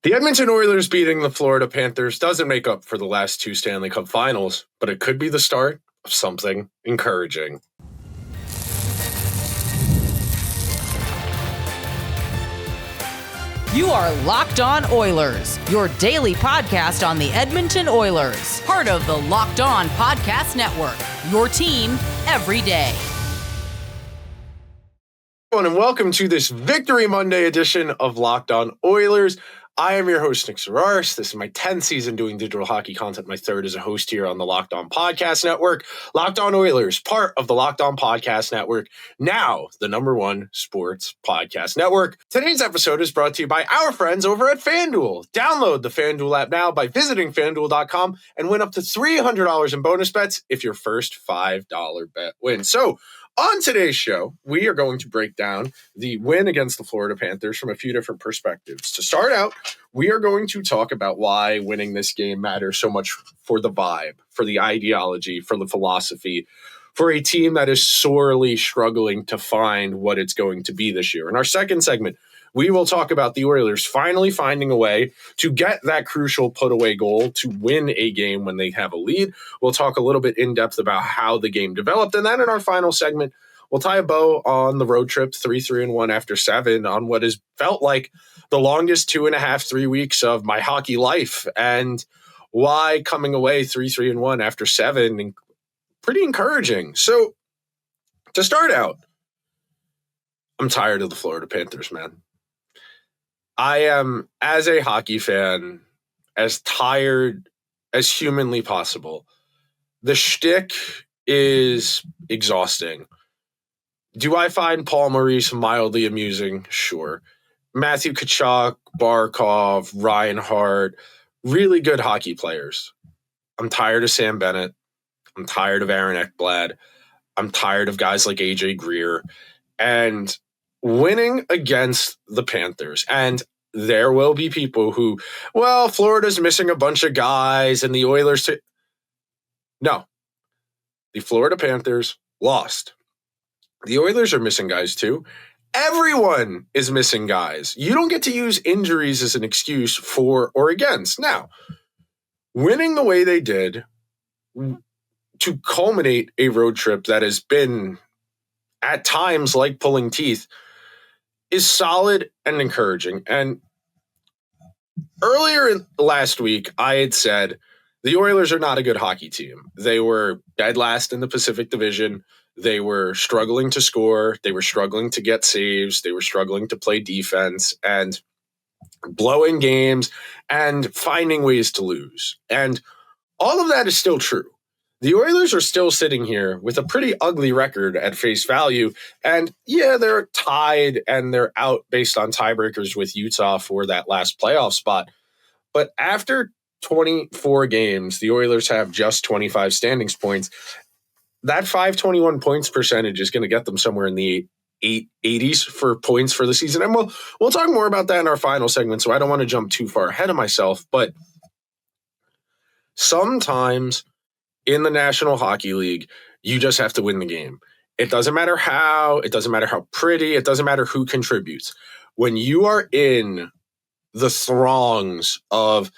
The Edmonton Oilers beating the Florida Panthers doesn't make up for the last two Stanley Cup finals, but it could be the start of something encouraging. You are Locked On Oilers, your daily podcast on the Edmonton Oilers, part of the Locked On Podcast Network, your team every day. Hello and welcome to this Victory Monday edition of Locked On Oilers. I am your host, Nick Zararis. This is my 10th season doing digital hockey content, my third as a host here on the Locked On Podcast Network. Locked On Oilers, part of the Locked On Podcast Network, now the #1 sports podcast network. Today's episode is brought to you by our friends over at FanDuel. Download the FanDuel app now by visiting FanDuel.com and win up to $300 in bonus bets if your first $5 bet wins. So, on today's show, we are going to break down the win against the Florida Panthers from a few different perspectives. To start out, we are going to talk about why winning this game matters so much for the vibe, for the ideology, for the philosophy, for a team that is sorely struggling to find what it's going to be this year. In our second segment, we will talk about the Oilers finally finding a way to get that crucial put-away goal to win a game when they have a lead. We'll talk a little bit in depth about how the game developed. And then in our final segment, we'll tie a bow on the road trip 3-1 after 7 on what has felt like the longest 2.5-3 weeks of my hockey life, and why coming away 3-1 after 7 and pretty encouraging. So to start out, I'm tired of the Florida Panthers, man. I am, as a hockey fan, as tired as humanly possible. The shtick is exhausting. Do I find Paul Maurice mildly amusing? Sure. Matthew Tkachuk, Barkov, Reinhart, really good hockey players. I'm tired of Sam Bennett. I'm tired of Aaron Ekblad. I'm tired of guys like AJ Greer. And winning against the Panthers, and there will be people who, well, Florida's missing a bunch of guys and the Oilers. No, the Florida Panthers lost. The Oilers are missing guys too. Everyone is missing guys. You don't get to use injuries as an excuse for or against. Now, winning the way they did to culminate a road trip that has been at times like pulling teeth is solid and encouraging. And earlier last week, I had said the Oilers are not a good hockey team. They were dead last in the Pacific Division. They were struggling to score. They were struggling to get saves. They were struggling to play defense and blowing games and finding ways to lose. And all of that is still true. The Oilers are still sitting here with a pretty ugly record at face value. And yeah, they're tied and they're out based on tiebreakers with Utah for that last playoff spot. But after 24 games, the Oilers have just 25 standings points. That 521 points percentage is going to get them somewhere in the 80s for points for the season. And we'll talk more about that in our final segment, so I don't want to jump too far ahead of myself. But sometimes in the National Hockey League, you just have to win the game. It doesn't matter how, it doesn't matter how pretty, it doesn't matter who contributes. When you are in the throngs of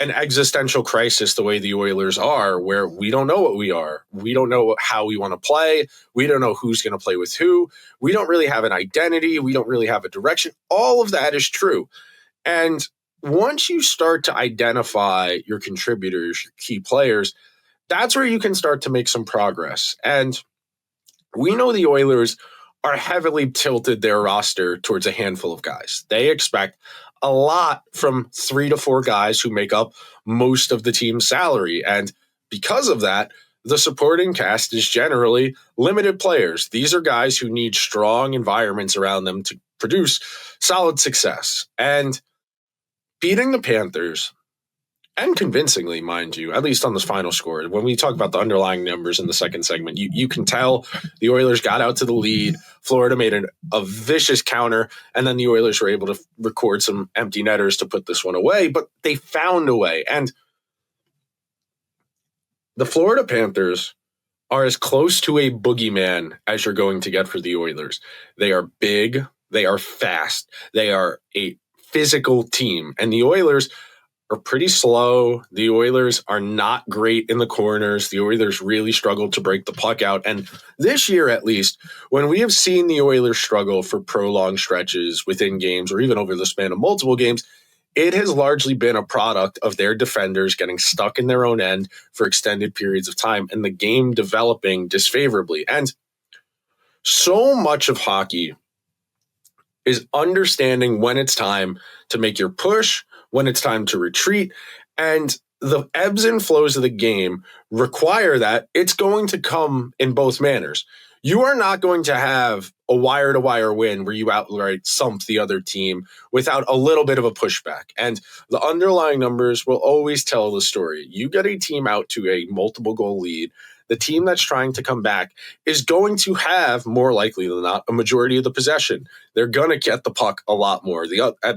an existential crisis the way the Oilers are, where we don't know what we are, we don't know how we want to play, we don't know who's going to play with who, we don't really have an identity, we don't really have a direction, all of that is true. And once you start to identify your contributors, your key players, that's where you can start to make some progress. And we know the Oilers are heavily tilted their roster towards a handful of guys. They expect a lot from 3 to 4 guys who make up most of the team's salary. And because of that, the supporting cast is generally limited players. These are guys who need strong environments around them to produce solid success. And beating the Panthers, and convincingly, mind you, at least on this final score. When we talk about the underlying numbers in the second segment, you can tell the Oilers got out to the lead. Florida made a vicious counter, and then the Oilers were able to record some empty netters to put this one away, but they found a way. And the Florida Panthers are as close to a boogeyman as you're going to get for the Oilers. They are big. They are fast. They are a physical team. And the Oilers are pretty slow. The Oilers are not great in the corners. The Oilers really struggled to break the puck out. And this year, at least, when we have seen the Oilers struggle for prolonged stretches within games or even over the span of multiple games, it has largely been a product of their defenders getting stuck in their own end for extended periods of time and the game developing disfavorably. And so much of hockey is understanding when it's time to make your push, when it's time to retreat, and the ebbs and flows of the game require that it's going to come in both manners. You are not going to have a wire-to-wire win where you outright sump the other team without a little bit of a pushback. And the underlying numbers will always tell the story. You get a team out to a multiple goal lead, the team that's trying to come back is going to have, more likely than not, a majority of the possession. They're going to get the puck a lot more.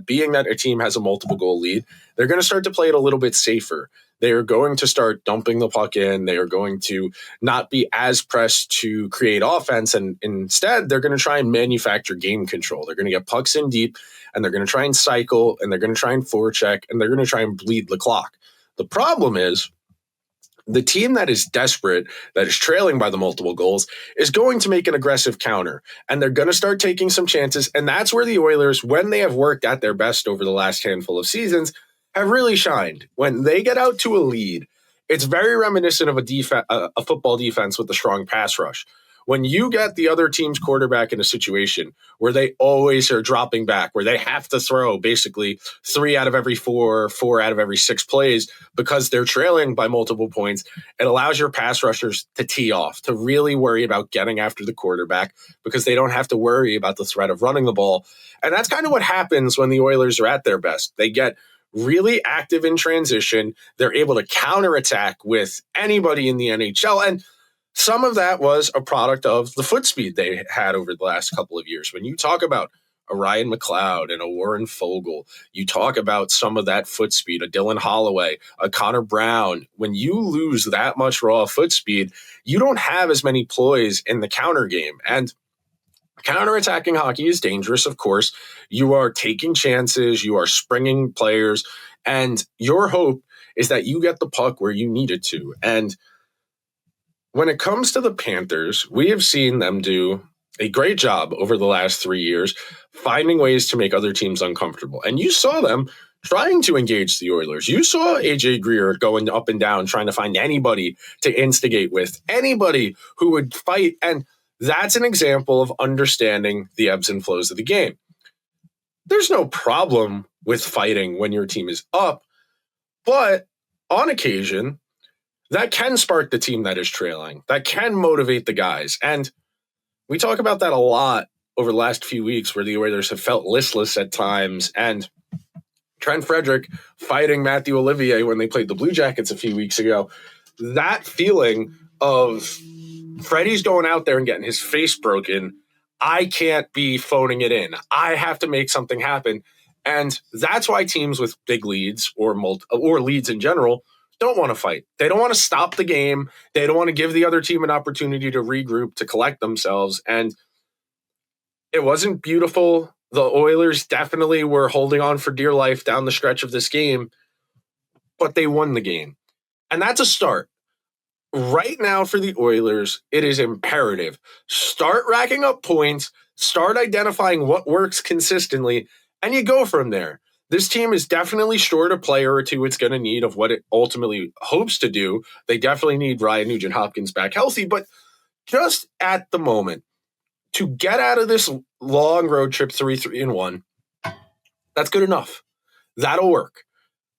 Being that a team has a multiple goal lead, they're going to start to play it a little bit safer. They are going to start dumping the puck in. They are going to not be as pressed to create offense. And instead, they're going to try and manufacture game control. They're going to get pucks in deep, and they're going to try and cycle, and they're going to try and forecheck, and they're going to try and bleed the clock. The problem is, the team that is desperate, that is trailing by the multiple goals, is going to make an aggressive counter, and they're going to start taking some chances. And that's where the Oilers, when they have worked at their best over the last handful of seasons, have really shined. When they get out to a lead, it's very reminiscent of a football defense with a strong pass rush. When you get the other team's quarterback in a situation where they always are dropping back, where they have to throw basically 3 out of every 4 out of every 6 plays because they're trailing by multiple points, it allows your pass rushers to tee off, to really worry about getting after the quarterback because they don't have to worry about the threat of running the ball. And that's kind of what happens when the Oilers are at their best. They get really active in transition. They're able to counterattack with anybody in the NHL. And some of that was a product of the foot speed they had over the last couple of years. When you talk about a Ryan McLeod and a Warren Fogle, you talk about some of that foot speed, a Dylan Holloway, a Connor Brown. When you lose that much raw foot speed, you don't have as many ploys in the counter game. And counterattacking hockey is dangerous, of course. You are taking chances, you are springing players, and your hope is that you get the puck where you need it to. And when it comes to the Panthers, we have seen them do a great job over the last 3 years finding ways to make other teams uncomfortable. And you saw them trying to engage the Oilers. You saw AJ Greer going up and down, trying to find anybody to instigate with, anybody who would fight. And that's an example of understanding the ebbs and flows of the game. There's no problem with fighting when your team is up, but on occasion, that can spark the team that is trailing. That can motivate the guys. And we talk about that a lot over the last few weeks where the Oilers have felt listless at times. And Trent Frederick fighting Matthew Olivier when they played the Blue Jackets a few weeks ago, that feeling of Freddie's going out there and getting his face broken, I can't be phoning it in. I have to make something happen. And that's why teams with big leads or leads in general don't want to fight. They don't want to stop the game. They don't want to give the other team an opportunity to regroup, to collect themselves. And it wasn't beautiful. The Oilers definitely were holding on for dear life down the stretch of this game, but they won the game. And that's a start. Right now for the Oilers, it is imperative. Start racking up points, start identifying what works consistently, and you go from there. This team is definitely short a player or two it's going to need of what it ultimately hopes to do. They definitely need Ryan Nugent-Hopkins back healthy, but just at the moment, to get out of this long road trip 3-1, that's good enough. That'll work.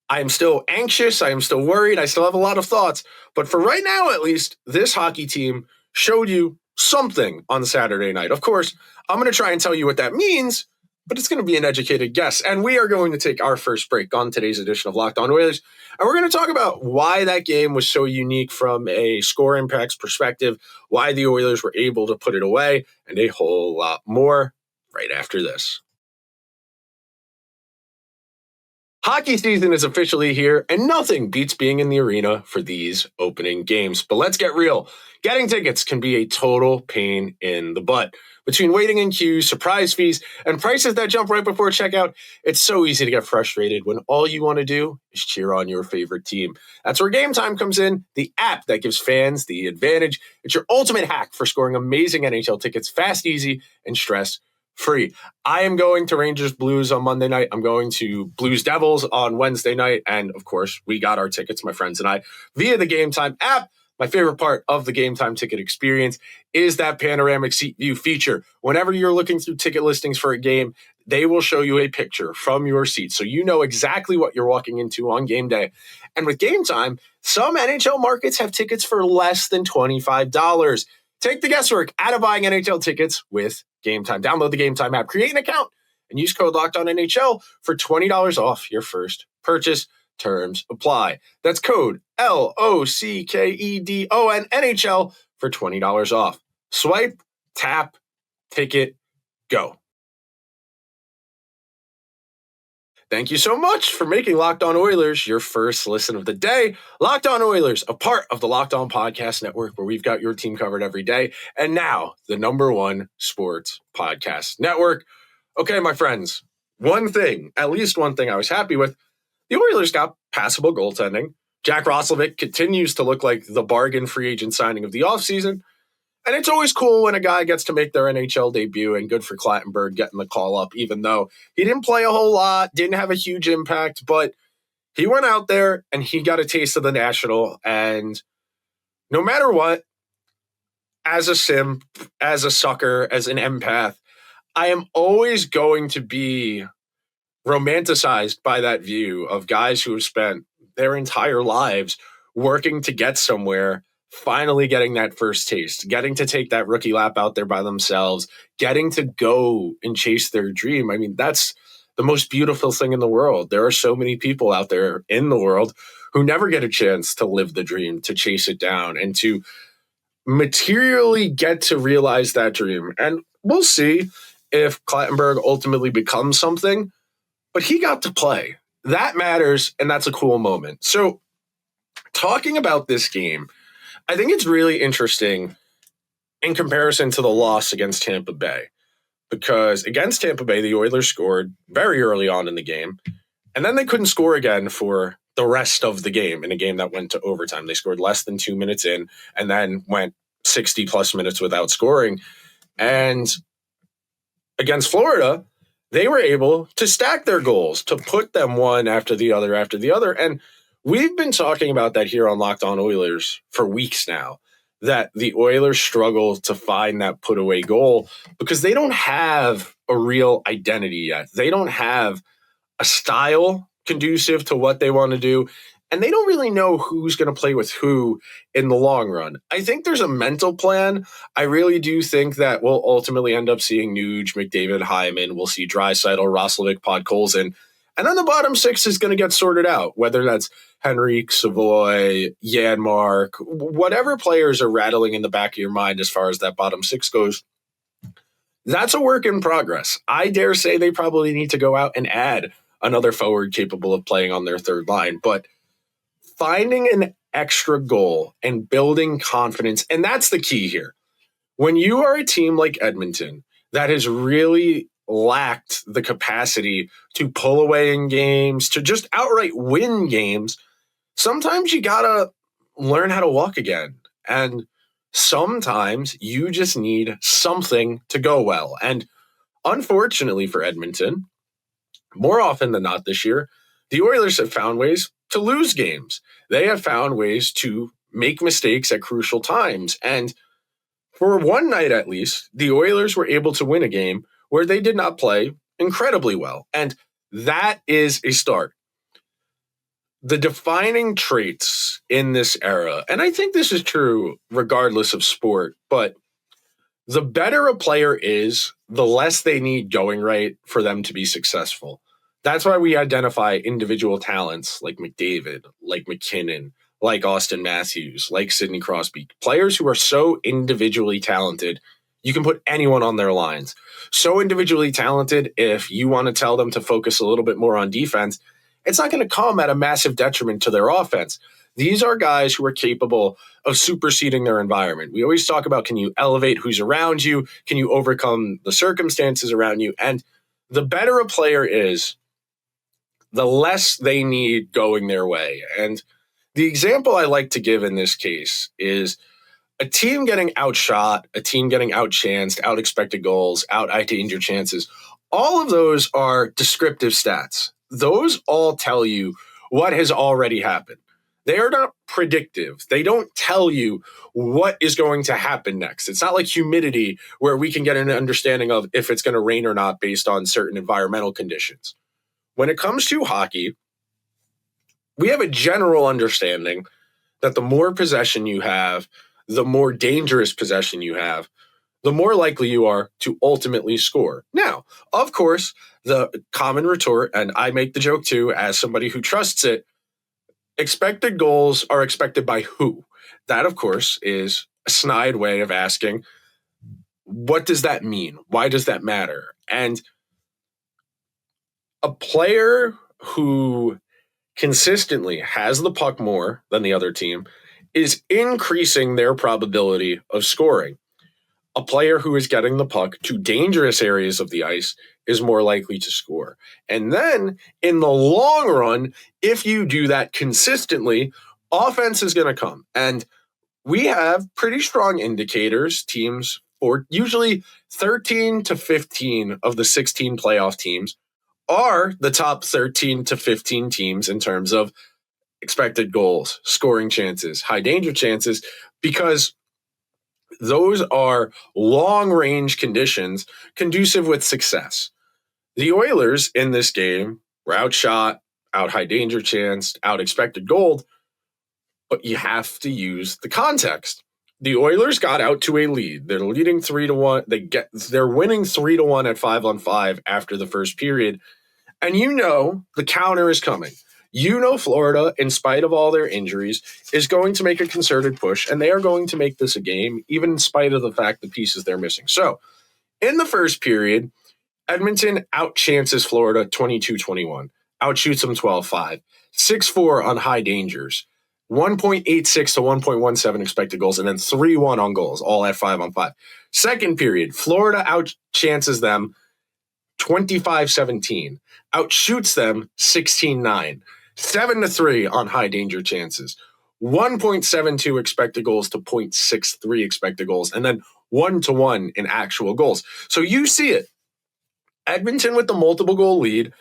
I am still anxious. I am still worried. I still have a lot of thoughts. But for right now, at least, this hockey team showed you something on Saturday night. Of course, I'm going to try and tell you what that means, but it's going to be an educated guess. And we are going to take our first break on today's edition of Locked On Oilers. And we're going to talk about why that game was so unique from a score impacts perspective, why the Oilers were able to put it away, and a whole lot more right after this. Hockey season is officially here, and nothing beats being in the arena for these opening games. But let's get real. Getting tickets can be a total pain in the butt. Between waiting in queues, surprise fees, and prices that jump right before checkout, it's so easy to get frustrated when all you want to do is cheer on your favorite team. That's where Game Time comes in, the app that gives fans the advantage. It's your ultimate hack for scoring amazing NHL tickets fast, easy, and stress-free. I am going to Rangers Blues on Monday night. I'm going to Blues Devils on Wednesday night. And of course, we got our tickets, my friends and I, via the Game Time app. My favorite part of the Game Time ticket experience is that panoramic seat view feature. Whenever you're looking through ticket listings for a game, they will show you a picture from your seat, so you know exactly what you're walking into on game day. And with Game Time, some NHL markets have tickets for less than $25. Take the guesswork out of buying NHL tickets with Game Time. Download the Game Time app, create an account, and use code LOCKEDONNHL for $20 off your first purchase. Terms apply. That's code LOCKEDONNHL for $20 off. Swipe, tap, ticket, go. Thank you so much for making Locked On Oilers your first listen of the day. Locked On Oilers, a part of the Locked On Podcast Network, where we've got your team covered every day. And now, the #1 sports podcast network. Okay, my friends, at least one thing I was happy with, the Oilers got passable goaltending. Jack Roslovic continues to look like the bargain free agent signing of the offseason. And it's always cool when a guy gets to make their NHL debut, and good for Clattenburg getting the call up, even though he didn't play a whole lot, didn't have a huge impact, but he went out there and he got a taste of the National. And no matter what, as a simp, as a sucker, as an empath, I am always going to be romanticized by that view of guys who have spent their entire lives working to get somewhere, finally getting that first taste, getting to take that rookie lap out there by themselves, getting to go and chase their dream. I mean, that's the most beautiful thing in the world. There are so many people out there in the world who never get a chance to live the dream, to chase it down, and to materially get to realize that dream. And we'll see if Clattenburg ultimately becomes something, but he got to play. That matters, and that's a cool moment. So, talking about this game, I think it's really interesting in comparison to the loss against Tampa Bay, because against Tampa Bay, the Oilers scored very early on in the game, and then they couldn't score again for the rest of the game in a game that went to overtime. They scored less than 2 minutes in and then went 60-plus minutes without scoring. And against Florida, they were able to stack their goals, to put them one after the other after the other. And we've been talking about that here on Locked On Oilers for weeks now, that the Oilers struggle to find that put-away goal because they don't have a real identity yet. They don't have a style conducive to what they want to do, and they don't really know who's going to play with who in the long run. I think there's a mental plan. I really do think that we'll ultimately end up seeing Nuge, McDavid, Hyman. We'll see Draisaitl, Roslovic, Podkolzin. And then the bottom six is going to get sorted out, whether that's Henrique, Savoy, Janmark, whatever players are rattling in the back of your mind as far as that bottom six goes. That's a work in progress. I dare say they probably need to go out and add another forward capable of playing on their third line. But finding an extra goal and building confidence, and that's the key here. When you are a team like Edmonton that has really lacked the capacity to pull away in games, to just outright win games, sometimes you gotta learn how to walk again. And sometimes you just need something to go well. And unfortunately for Edmonton, more often than not this year, the Oilers have found ways to lose games. They have found ways to make mistakes at crucial times. And for one night at least, the Oilers were able to win a game where they did not play incredibly well. And that is a start. The defining traits in this era, and I think this is true regardless of sport, but the better a player is, the less they need going right for them to be successful. That's why we identify individual talents like McDavid, like McKinnon, like Austin Matthews, like Sidney Crosby, players who are so individually talented, you can put anyone on their lines. So individually talented, if you want to tell them to focus a little bit more on defense, it's not going to come at a massive detriment to their offense. These are guys who are capable of superseding their environment. We always talk about, can you elevate who's around you? Can you overcome the circumstances around you? And the better a player is, the less they need going their way. And the example I like to give in this case is a team getting outshot, a team getting outchanced, out expected goals, out danger chances. All of those are descriptive stats. Those all tell you what has already happened. They are not predictive. They don't tell you what is going to happen next. It's not like humidity where we can get an understanding of if it's going to rain or not based on certain environmental conditions. When it comes to hockey, we have a general understanding that the more possession you have, the more dangerous possession you have, the more likely you are to ultimately score. Now, of course, the common retort, and I make the joke too as somebody who trusts it, expected goals are expected by who? That, of course, is a snide way of asking, what does that mean? Why does that matter? And a player who consistently has the puck more than the other team is increasing their probability of scoring. A player who is getting the puck to dangerous areas of the ice is more likely to score. And then in the long run, if you do that consistently, offense is going to come. And we have pretty strong indicators. Teams, or usually 13 to 15 of the 16 playoff teams, are the top 13 to 15 teams in terms of expected goals, scoring chances, high danger chances, because those are long-range conditions conducive with success. The Oilers in this game were outshot, out high danger chance, out expected goal, but you have to use the context. The Oilers got out to a lead. They're leading 3-1. They're winning 3-1 at 5-on-5 after the first period. And you know the counter is coming. You know Florida, in spite of all their injuries, is going to make a concerted push, and they are going to make this a game, even in spite of the fact the pieces they're missing. So, in the first period, Edmonton outchances Florida 22-21, outshoots them 12-5, 6-4 on high dangers, 1.86 to 1.17 expected goals, and then 3-1 on goals, all at 5-on-5. Second period, Florida outchances them 25-17, outshoots them 16-9, 7-3 on high danger chances, 1.72 expected goals to 0.63 expected goals, and then 1-1 in actual goals. So you see it. Edmonton with the multiple goal lead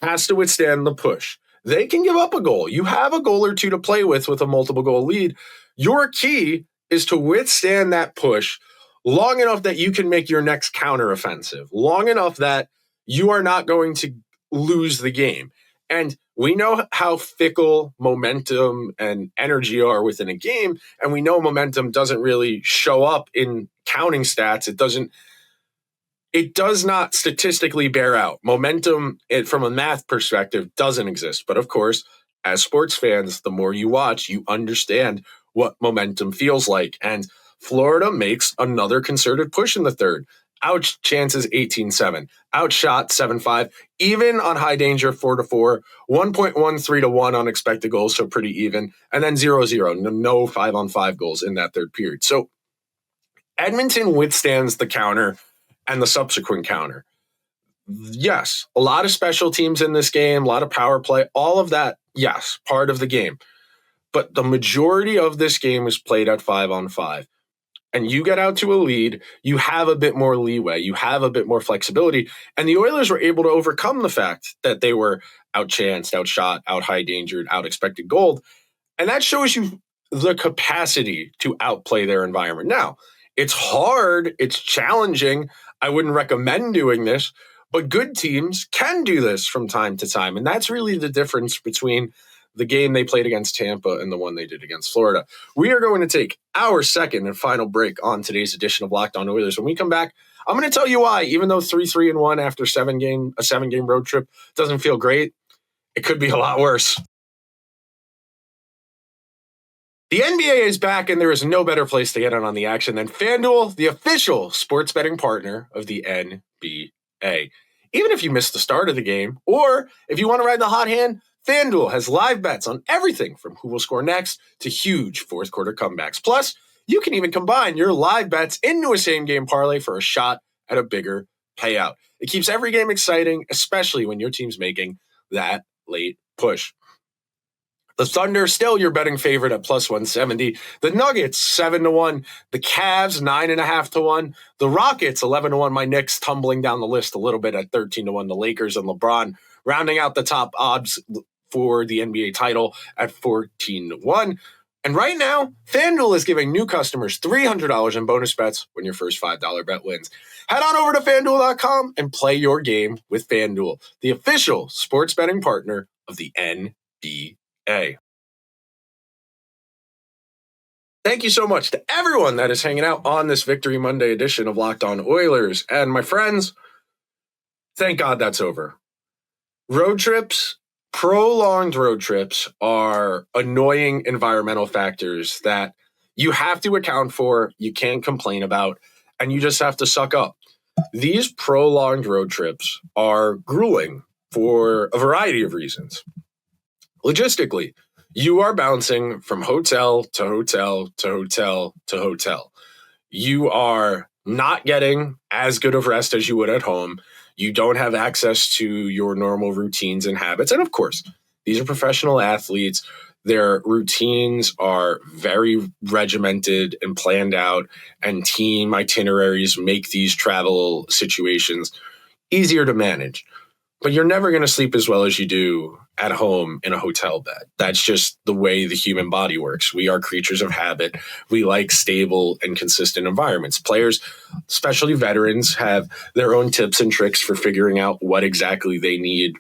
has to withstand the push. They can give up a goal. You have a goal or two to play with a multiple goal lead. Your key is to withstand that push long enough that you can make your next counteroffensive, long enough that you are not going to lose the game. And we know how fickle momentum and energy are within a game, and we know momentum doesn't really show up in counting stats. It does not statistically bear out. Momentum, from a math perspective, doesn't exist. But of course, as sports fans, the more you watch, you understand what momentum feels like. And Florida makes another concerted push in the third. Out chances 18-7, outshot 7-5, even on high danger 4-4, 1.13 to 1 on expected goals, so pretty even, and then 0-0, no 5-on-5 goals in that third period. So Edmonton withstands the counter and the subsequent counter. Yes, a lot of special teams in this game, a lot of power play, all of that, yes, part of the game. But the majority of this game is played at 5-on-5. And you get out to a lead, you have a bit more leeway, you have a bit more flexibility. And the Oilers were able to overcome the fact that they were outchanced, outshot, out high dangered, out expected goal. And that shows you the capacity to outplay their environment. Now, it's hard, it's challenging. I wouldn't recommend doing this, but good teams can do this from time to time. And that's really the difference between the game they played against Tampa and the one they did against Florida. We are going to take our second and final break on today's edition of Locked On Oilers. When we come back, I'm going to tell you why, even though 3-3-1 after a 7-game road trip doesn't feel great, it could be a lot worse. The NBA is back, and there is no better place to get in on the action than FanDuel, the official sports betting partner of the NBA. Even if you missed the start of the game, or if you want to ride the hot hand, FanDuel has live bets on everything from who will score next to huge fourth quarter comebacks. Plus, you can even combine your live bets into a same game parlay for a shot at a bigger payout. It keeps every game exciting, especially when your team's making that late push. The Thunder, still your betting favorite at plus 170. The Nuggets, 7-1. The Cavs, 9.5 to 1. The Rockets, 11 to 1. My Knicks tumbling down the list a little bit at 13 to 1. The Lakers and LeBron rounding out the top odds for the NBA title at 14 to 1. And right now, FanDuel is giving new customers $300 in bonus bets when your first $5 bet wins. Head on over to FanDuel.com and play your game with FanDuel, the official sports betting partner of the NBA. Thank you so much to everyone that is hanging out on this Victory Monday edition of Locked On Oilers. And my friends, thank God that's over. Road trips, prolonged road trips, are annoying environmental factors that you have to account for, you can't complain about, and you just have to suck up. These prolonged road trips are grueling for a variety of reasons. Logistically, you are bouncing from hotel to hotel to hotel to hotel. You are not getting as good of rest as you would at home. You don't have access to your normal routines and habits. And of course, these are professional athletes. Their routines are very regimented and planned out, and team itineraries make these travel situations easier to manage. But you're never going to sleep as well as you do at home in a hotel bed. That's just the way the human body works. We are creatures of habit. We like stable and consistent environments. Players, especially veterans, have their own tips and tricks for figuring out what exactly they need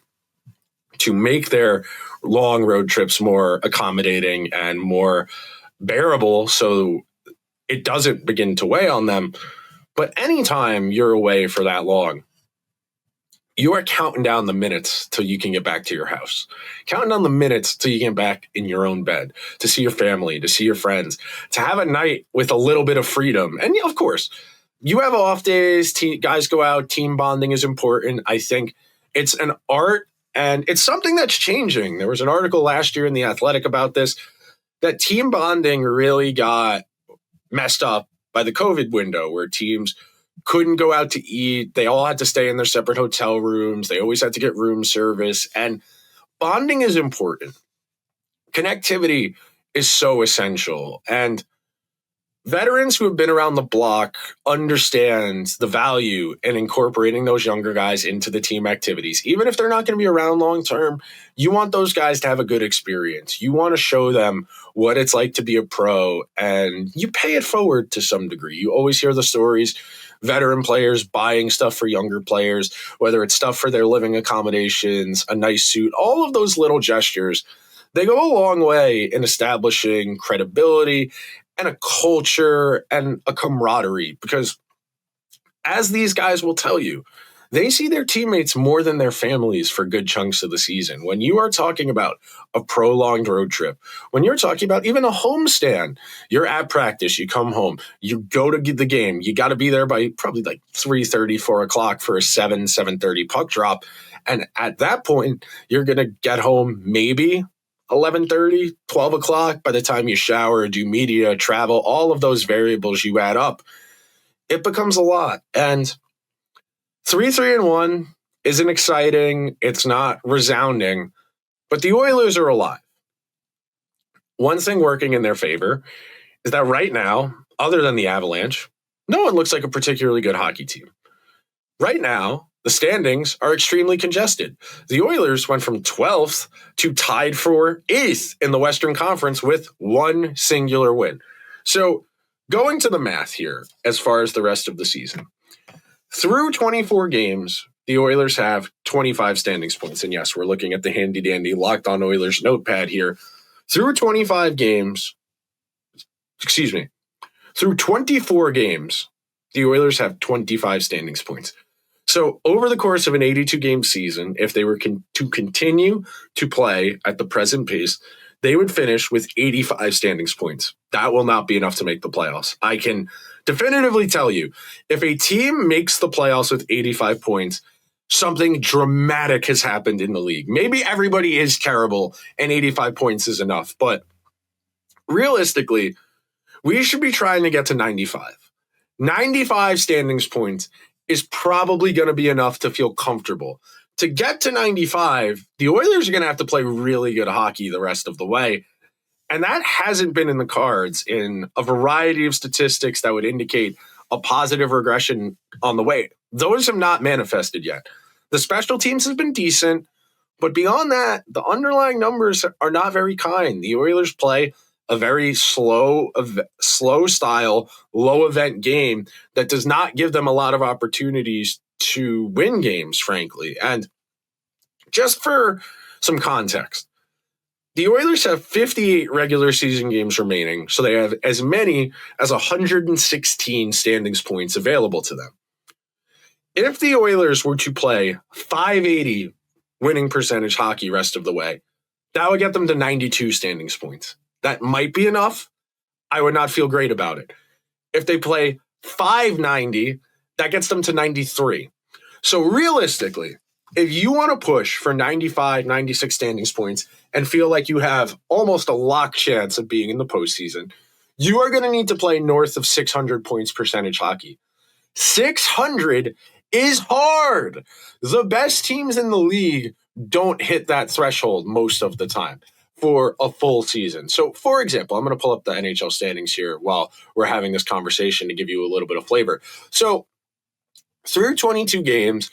to make their long road trips more accommodating and more bearable so it doesn't begin to weigh on them. But anytime you're away for that long, you are counting down the minutes till you can get back to your house, counting down the minutes till you get back in your own bed, to see your family, to see your friends, to have a night with a little bit of freedom. And of course, you have off days, guys go out, team bonding is important. I think it's an art and it's something that's changing. There was an article last year in The Athletic about this, that team bonding really got messed up by the COVID window, where teams couldn't go out to eat. They all had to stay in their separate hotel rooms. They always had to get room service. And bonding is important. Connectivity is so essential. And veterans who have been around the block understand the value in incorporating those younger guys into the team activities. Even if they're not going to be around long term, you want those guys to have a good experience. You want to show them what it's like to be a pro, and you pay it forward to some degree. You always hear the stories, veteran players buying stuff for younger players, whether it's stuff for their living accommodations, a nice suit, all of those little gestures, they go a long way in establishing credibility and a culture and a camaraderie, because as these guys will tell you, they see their teammates more than their families for good chunks of the season. When you are talking about a prolonged road trip, when you're talking about even a homestand, you're at practice, you come home, you go to the game, you got to be there by probably like 3:30, 4 o'clock for a 7:30 puck drop. And at that point, you're going to get home maybe 11:30, 12 o'clock. By the time you shower, do media, travel, all of those variables you add up, it becomes a lot. And 3-3-1 isn't exciting. It's not resounding, but the Oilers are alive. One thing working in their favor is that right now, other than the Avalanche, no one looks like a particularly good hockey team. Right now, the standings are extremely congested. The Oilers went from 12th to tied for 8th in the Western Conference with one singular win. So going to the math here, as far as the rest of the season, through 24 games, the Oilers have 25 standings points. And yes, we're looking at the handy-dandy Locked On Oilers notepad here. Through 24 games, the Oilers have 25 standings points. So over the course of an 82-game season, if they were to continue to play at the present pace, they would finish with 85 standings points. That will not be enough to make the playoffs. I can definitively tell you, if a team makes the playoffs with 85 points, something dramatic has happened in the league. Maybe everybody is terrible and 85 points is enough, but realistically, we should be trying to get to 95. 95 standings points is probably going to be enough to feel comfortable. To get to 95, the Oilers are going to have to play really good hockey the rest of the way. And that hasn't been in the cards in a variety of statistics that would indicate a positive regression on the way. Those have not manifested yet. The special teams have been decent, but beyond that, the underlying numbers are not very kind. The Oilers play a very slow style, low event game that does not give them a lot of opportunities to win games, frankly. And just for some context, the Oilers have 58 regular season games remaining, so they have as many as 116 standings points available to them. If the Oilers were to play .580 winning percentage hockey rest of the way, that would get them to 92 standings points. That might be enough. I would not feel great about it. If they play .590, that gets them to 93. So realistically, if you want to push for 95, 96 standings points and feel like you have almost a lock chance of being in the postseason, you are going to need to play north of 600 points percentage hockey. 600 is hard. The best teams in the league don't hit that threshold most of the time for a full season. So, for example, I'm going to pull up the NHL standings here while we're having this conversation to give you a little bit of flavor. So, through 22 games,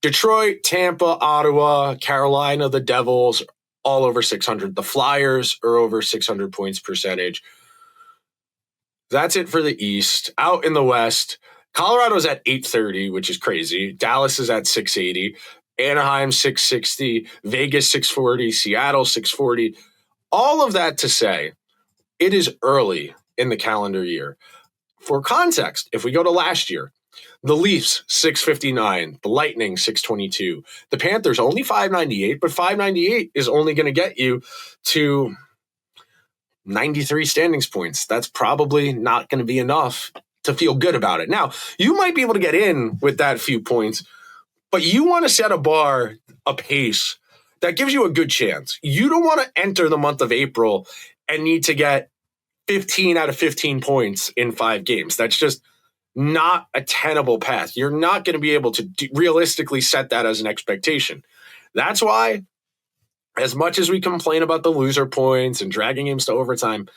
Detroit, Tampa, Ottawa, Carolina, the Devils, all over 600. The Flyers are over 600 points percentage. That's it for the East. Out in the West, Colorado's at 830, which is crazy. Dallas is at 680. Anaheim 660, Vegas 640, Seattle 640. All of that to say, it is early in the calendar year. For context, if we go to last year, the Leafs 659, the Lightning 622, the Panthers only 598, but 598 is only going to get you to 93 standings points. That's probably not going to be enough to feel good about it. Now, you might be able to get in with that few points, but you want to set a bar, a pace that gives you a good chance. You don't want to enter the month of April and need to get 15 out of 15 points in 5 games. That's just not a tenable path. You're not going to be able to realistically set that as an expectation. That's why, as much as we complain about the loser points and dragging games to overtime,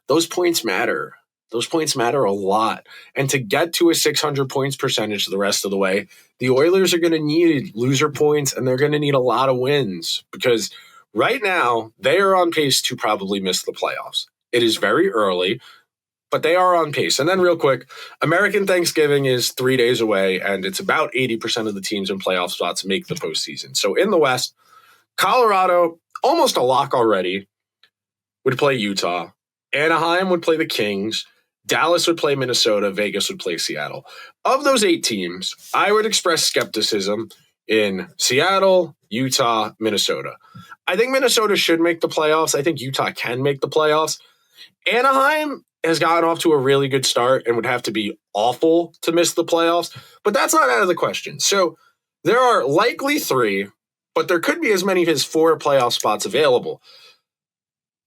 those points matter. Those points matter a lot. And to get to a 600 points percentage the rest of the way, the Oilers are going to need loser points and they're going to need a lot of wins because right now they are on pace to probably miss the playoffs. It is very early, but they are on pace. And then real quick, American Thanksgiving is 3 days away and it's about 80% of the teams in playoff spots make the postseason. So in the West, Colorado, almost a lock already, would play Utah. Anaheim would play the Kings. Dallas would play Minnesota. Vegas would play Seattle. Of those 8 teams, I would express skepticism in Seattle, Utah, Minnesota. I think Minnesota should make the playoffs. I think Utah can make the playoffs. Anaheim has gotten off to a really good start and would have to be awful to miss the playoffs, but that's not out of the question. So there are likely 3, but there could be as many as 4 playoff spots available.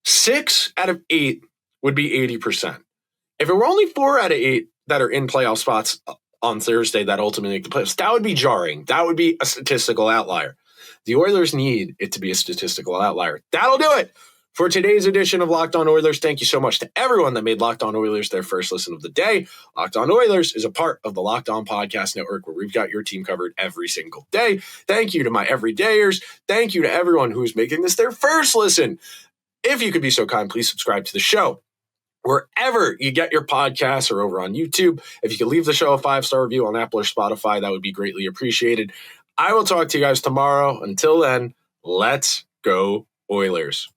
6 out of 8 would be 80%. If it were only 4 out of 8 that are in playoff spots on Thursday that ultimately make the playoffs, that would be jarring. That would be a statistical outlier. The Oilers need it to be a statistical outlier. That'll do it for today's edition of Locked On Oilers. Thank you so much to everyone that made Locked On Oilers their first listen of the day. Locked On Oilers is a part of the Locked On Podcast Network where we've got your team covered every single day. Thank you to my everydayers. Thank you to everyone who's making this their first listen. If you could be so kind, please subscribe to the show wherever you get your podcasts or over on YouTube. If you could leave the show a 5-star review on Apple or Spotify, that would be greatly appreciated. I will talk to you guys tomorrow. Until then, let's go Oilers.